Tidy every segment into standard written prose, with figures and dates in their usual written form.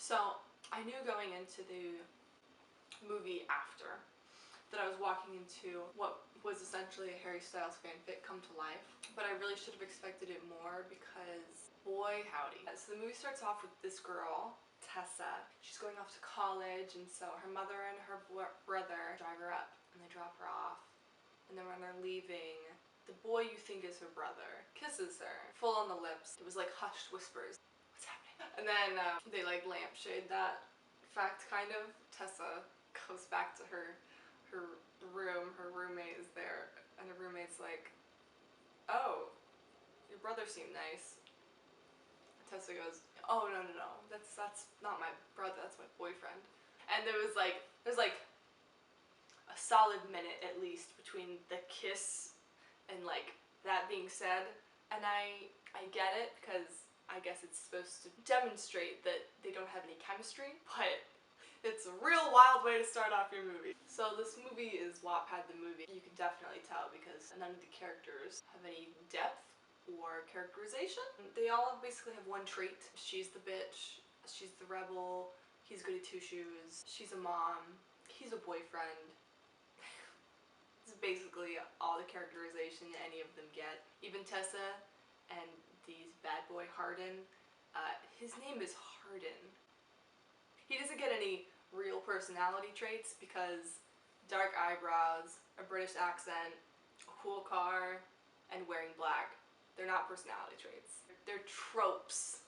So I knew going into the movie after that I was walking into what was essentially a Harry Styles fanfic come to life, but I really should have expected it more because boy howdy. So the movie starts off with this girl, Tessa. She's going off to college, and so her mother and her brother drive her up and they drop her off, and then when they're leaving, the boy you think is her brother kisses her, full on the lips. It was like hushed whispers. What's happening? And then they like lampshade that fact, kind of. Tessa goes back to her room, her roommate is there, and her roommate's like, oh, your brother seemed nice. And Tessa goes, oh no, that's not my brother, that's my boyfriend. And there's like a solid minute at least between the kiss and like that being said, and I get it because I guess it's supposed to demonstrate that they don't have any chemistry, but it's a real wild way to start off your movie. So this movie is Wattpad the movie. You can definitely tell because none of the characters have any depth or characterization. They all basically have one trait. She's the bitch, she's the rebel, he's goody two-shoes, she's a mom, he's a boyfriend. It's basically all the characterization any of them get. Even Tessa and these bad boy Hardin, his name is Hardin. He doesn't get any real personality traits because dark eyebrows, a British accent, a cool car, and wearing black. They're not personality traits. They're tropes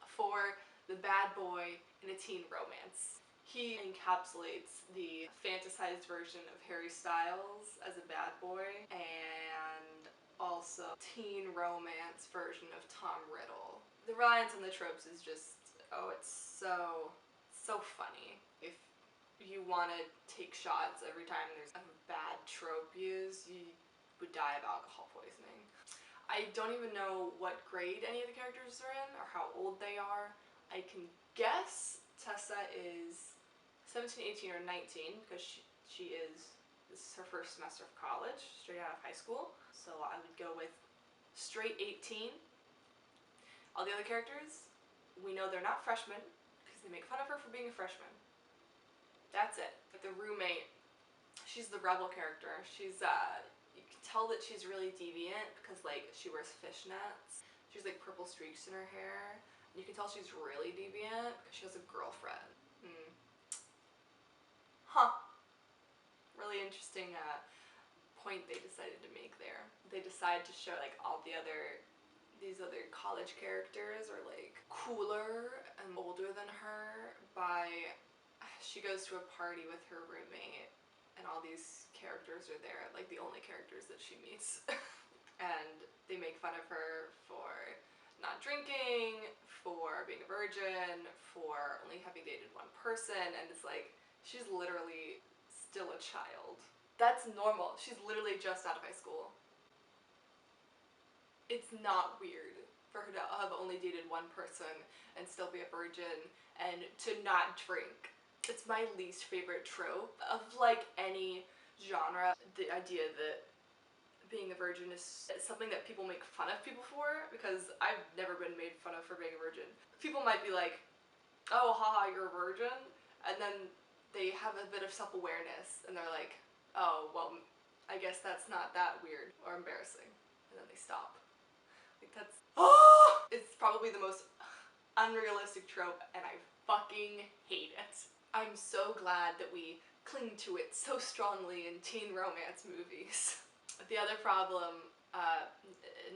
for the bad boy in a teen romance. He encapsulates the fantasized version of Harry Styles as a bad boy and also teen romance version of Tom Riddle. The reliance on the tropes is just, oh, it's so funny. If you want to take shots every time there's a bad trope used, you would die of alcohol poisoning. I don't even know what grade any of the characters are in or how old they are. I can guess Tessa is 17, 18, or 19 because this is her first semester of college, straight out of high school. So I would go with straight 18. All the other characters, we know they're not freshmen because they make fun of her for being a freshman. That's it. Like the roommate, she's the rebel character. She's you can tell that she's really deviant because like she wears fishnets. She's like purple streaks in her hair. And you can tell she's really deviant because she has a girlfriend. Huh. Really interesting point they decided to make there. They decided to show like all these other college characters are like cooler and older than her by she goes to a party with her roommate and all these characters are there, like the only characters that she meets. And they make fun of her for not drinking, for being a virgin, for only having dated one person, and it's like, she's literally still a child. That's normal. She's literally just out of high school. It's not weird for her to have only dated one person and still be a virgin and to not drink. It's my least favorite trope of like any genre. The idea that being a virgin is something that people make fun of people for, because I've never been made fun of for being a virgin. People might be like, oh haha, you're a virgin, and then they have a bit of self-awareness and they're like, oh well, I guess that's not that weird or embarrassing, and then they stop. Like that's it's probably the most unrealistic trope and I fucking hate it. I'm so glad that we cling to it so strongly in teen romance movies. The other problem,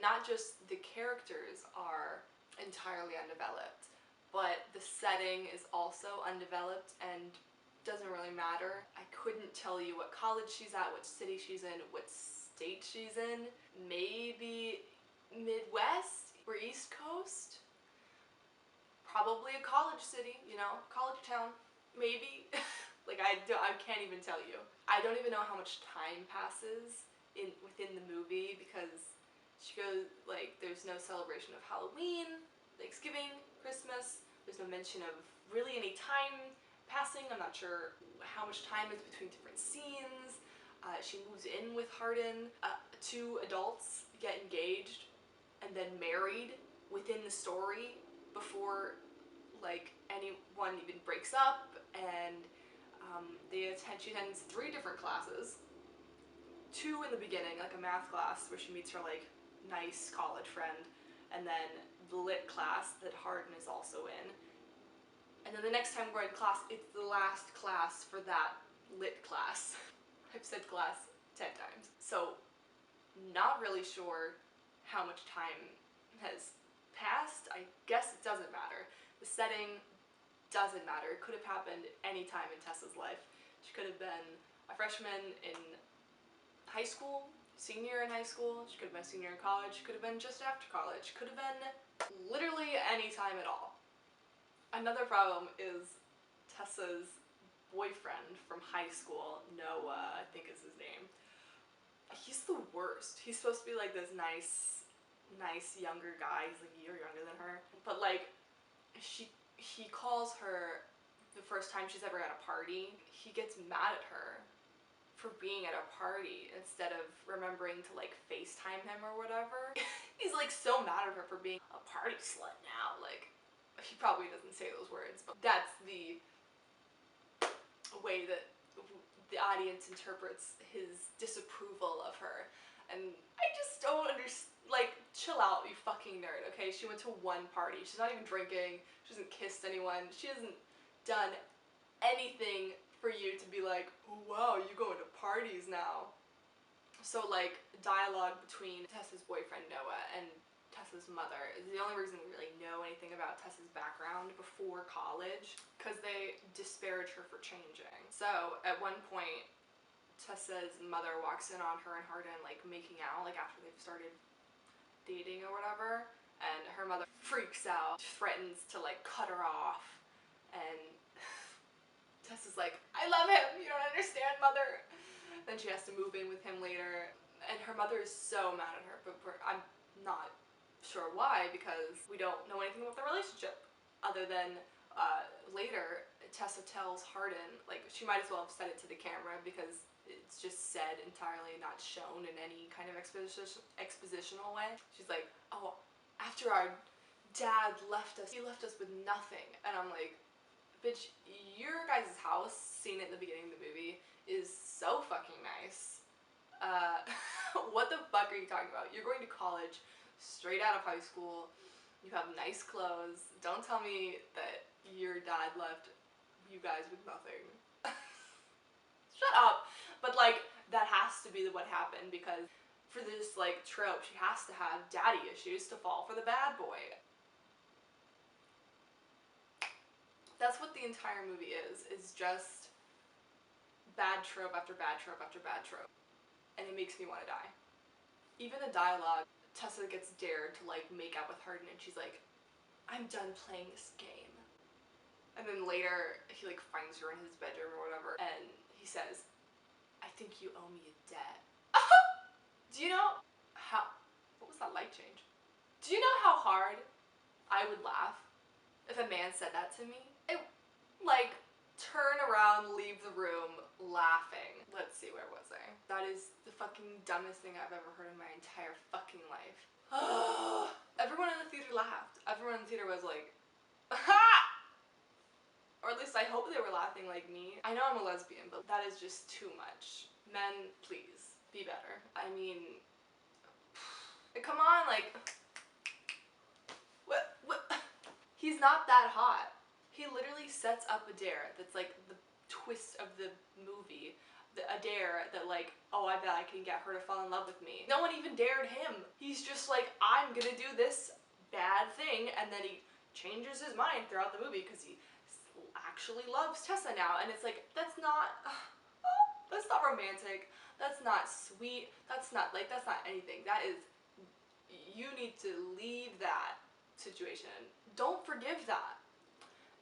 not just the characters are entirely undeveloped, but the setting is also undeveloped and doesn't really matter. I couldn't tell you what college she's at, what city she's in, what state she's in. Maybe Midwest or East Coast? Probably a college city, you know, college town, maybe. Like I can't even tell you. I don't even know how much time passes within the movie because she goes, like, there's no celebration of Halloween, Thanksgiving, Christmas. There's no mention of really any time passing. I'm not sure how much time is between different scenes. She moves in with Hardin. Two adults get engaged and then married within the story before like anyone even breaks up, and she attends 3 different classes. 2 in the beginning, like a math class where she meets her like nice college friend, and then the lit class that Hardin is also in. And then the next time we're in class, it's the last class for that lit class. I've said class 10 times. So not really sure how much time has passed. I guess it doesn't matter. The setting doesn't matter. It could have happened any time in Tessa's life. She could have been a freshman in high school, senior in high school, she could have been a senior in college, she could have been just after college, could have been literally any time at all. Another problem is Tessa's boyfriend from high school, Noah, I think is his name. He's the worst. He's supposed to be like this nice younger guy. He's like a year younger than her. But like, he calls her the first time she's ever at a party. He gets mad at her for being at a party instead of remembering to like FaceTime him or whatever. He's like so mad at her for being a party slut now. Like, he probably doesn't say those words, but that's the way that the audience interprets his disapproval of her. And I just don't understand. Like, chill out, you fucking nerd, okay? She went to 1 party. She's not even drinking. She hasn't kissed anyone. She hasn't done anything for you to be like, oh wow, you going to parties now. So like, dialogue between Tessa's boyfriend Noah and Tessa's mother is the only reason we really know anything about Tessa's background before college, because they disparage her for changing. So at one point, Tessa's mother walks in on her and Hardin like making out, like after they've started dating or whatever, and her mother freaks out, threatens to like cut her off, and Tessa's like, I love him, you don't understand, mother. Then she has to move in with him later, and her mother is so mad at her, but I'm not sure why, because we don't know anything about the relationship, other than later Tessa tells Hardin, like, she might as well have said it to the camera because it's just said entirely, not shown in any kind of expositional way. She's like, oh, after our dad left us, he left us with nothing. And I'm like, bitch, your guys' house, seen it in the beginning of the movie, is so fucking nice. What the fuck are you talking about? You're going to college straight out of high school. You have nice clothes. Don't tell me that your dad left you guys with nothing. Shut up. But like, that has to be what happened, because for this like trope, she has to have daddy issues to fall for the bad boy. That's what the entire movie is just bad trope after bad trope after bad trope. And it makes me want to die. Even the dialogue, Tessa gets dared to like make out with Hardin, and she's like, I'm done playing this game. And then later, he like finds her in his bedroom or whatever, and he says, I think you owe me a debt. Do you know how, what was that light change? Do you know how hard I would laugh if a man said that to me? It, like, turn around, leave the room, laughing. Let's see, where was I? That is the fucking dumbest thing I've ever heard in my entire fucking life. Everyone in the theater laughed. Everyone in the theater was like, ha! Or at least I hope they were laughing like me. I know I'm a lesbian, but that is just too much. Men, please, be better. I mean, come on, like, what? He's not that hot. He literally sets up a dare that's like the twist of the movie. A dare that like, oh, I bet I can get her to fall in love with me. No one even dared him. He's just like, I'm gonna do this bad thing, and then he changes his mind throughout the movie because he actually loves Tessa now, and it's like, that's not romantic, that's not sweet, that's not anything. That is, you need to leave that situation. Don't forgive that.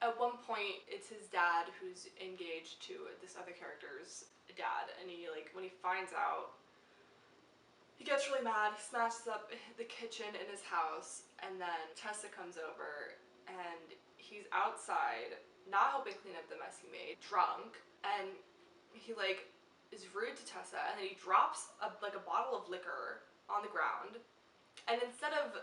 At one point, it's his dad who's engaged to this other character's dad, and he like, when he finds out, he gets really mad, he smashes up the kitchen in his house, and then Tessa comes over, and he's outside, not helping clean up the mess he made, drunk, and he like is rude to Tessa, and then he drops a bottle of liquor on the ground, and instead of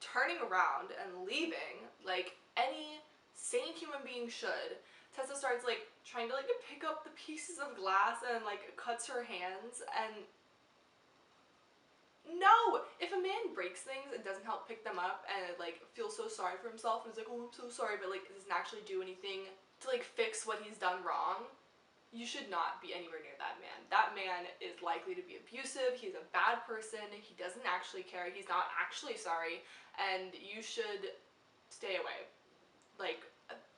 turning around and leaving like any sane human being should, Tessa starts like trying to like pick up the pieces of glass and like cuts her hands. And no! If a man breaks things and doesn't help pick them up and like feels so sorry for himself and is like, oh, I'm so sorry, but like doesn't actually do anything to like fix what he's done wrong, you should not be anywhere near that man. That man is likely to be abusive, he's a bad person, he doesn't actually care, he's not actually sorry, and you should stay away. Like,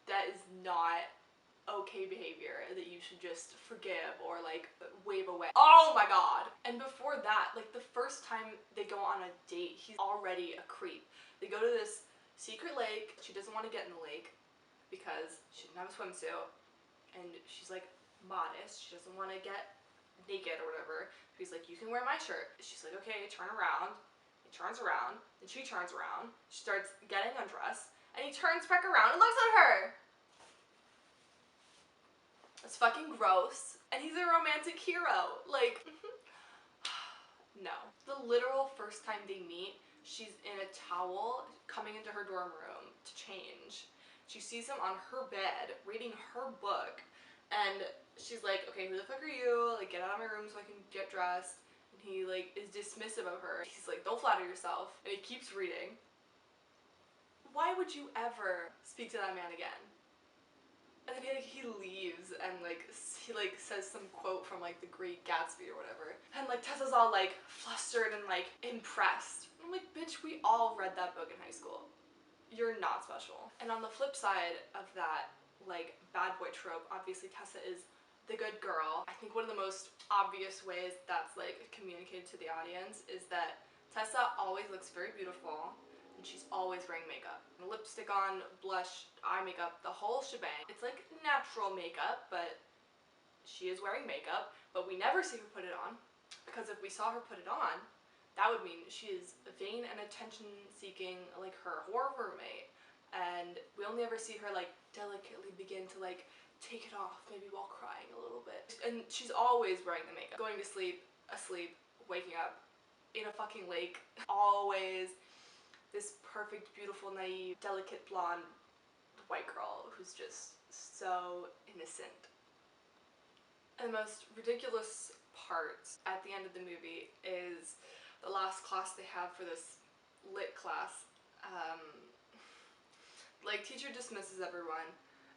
that is not okay behavior that you should just forgive or like wave away. Oh my god! And before that, like the first time they go on a date, he's already a creep. They go to this secret lake. She doesn't want to get in the lake because she didn't have a swimsuit, and she's like modest. She doesn't want to get naked or whatever. He's like, you can wear my shirt. She's like, okay, turn around. He turns around, and she turns around. She starts getting undressed, and he turns back around and looks at her. It's fucking gross. And he's a romantic hero. Like, no. The literal first time they meet, she's in a towel coming into her dorm room to change. She sees him on her bed reading her book, and she's like, okay, who the fuck are you? Like, get out of my room so I can get dressed. And he like is dismissive of her. He's like, don't flatter yourself. And he keeps reading. Why would you ever speak to that man again? And then he leaves and like he like says some quote from like The Great Gatsby or whatever. And like Tessa's all like flustered and like impressed. I'm like, bitch, we all read that book in high school. You're not special. And on the flip side of that like bad boy trope, obviously Tessa is the good girl. I think one of the most obvious ways that's like communicated to the audience is that Tessa always looks very beautiful. And she's always wearing makeup. Lipstick on, blush, eye makeup, the whole shebang. It's like natural makeup, but she is wearing makeup, but we never see her put it on, because if we saw her put it on, that would mean she is vain and attention-seeking like her horror roommate, and we only ever see her like delicately begin to like take it off, maybe while crying a little bit. And she's always wearing the makeup. Going to sleep, asleep, waking up, in a fucking lake, always this perfect, beautiful, naive, delicate blonde white girl who's just so innocent. And the most ridiculous part at the end of the movie is the last class they have for this lit class. Like, teacher dismisses everyone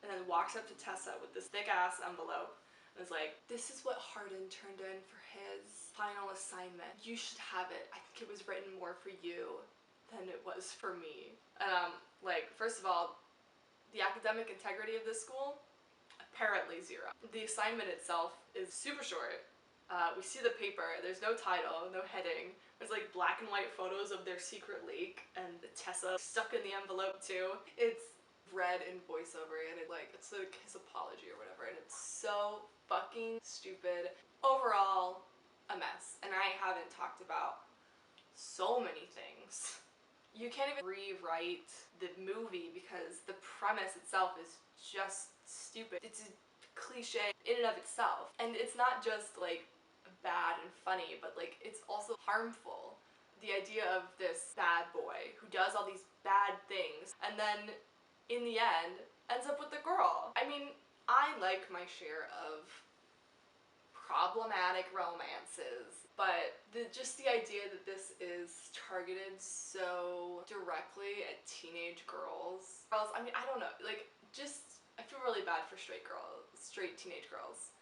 and then walks up to Tessa with this thick ass envelope and is like, this is what Hardin turned in for his final assignment. You should have it. I think it was written more for you than it was for me. And like, first of all, the academic integrity of this school, apparently zero. The assignment itself is super short. We see the paper, there's no title, no heading. There's like black and white photos of their secret lake and Tessa stuck in the envelope too. It's read in voiceover and it's like his apology or whatever, and it's so fucking stupid. Overall, a mess. And I haven't talked about so many things. You can't even rewrite the movie because the premise itself is just stupid. It's a cliche in and of itself. And it's not just like bad and funny, but like it's also harmful. The idea of this bad boy who does all these bad things and then in the end ends up with the girl. I mean, I like my share of problematic romances, but just the idea that this is targeted so directly at teenage girls. I mean, I don't know, like, just, I feel really bad for straight teenage girls,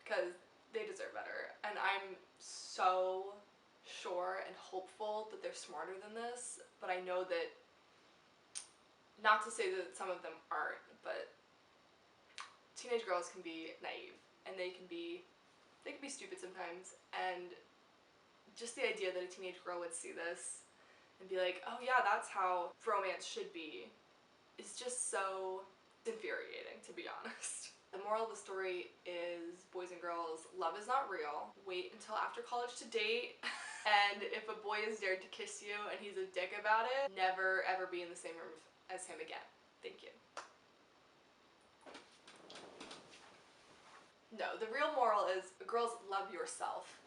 because they deserve better, and I'm so sure and hopeful that they're smarter than this, but I know that, not to say that some of them aren't, but teenage girls can be naive, and they can be stupid sometimes, and just the idea that a teenage girl would see this and be like, oh yeah, that's how romance should be, is just so infuriating, to be honest. The moral of the story is, boys and girls, love is not real. Wait until after college to date, and if a boy is dared to kiss you and he's a dick about it, never ever be in the same room as him again. Thank you. No, the real moral is, girls, love yourself.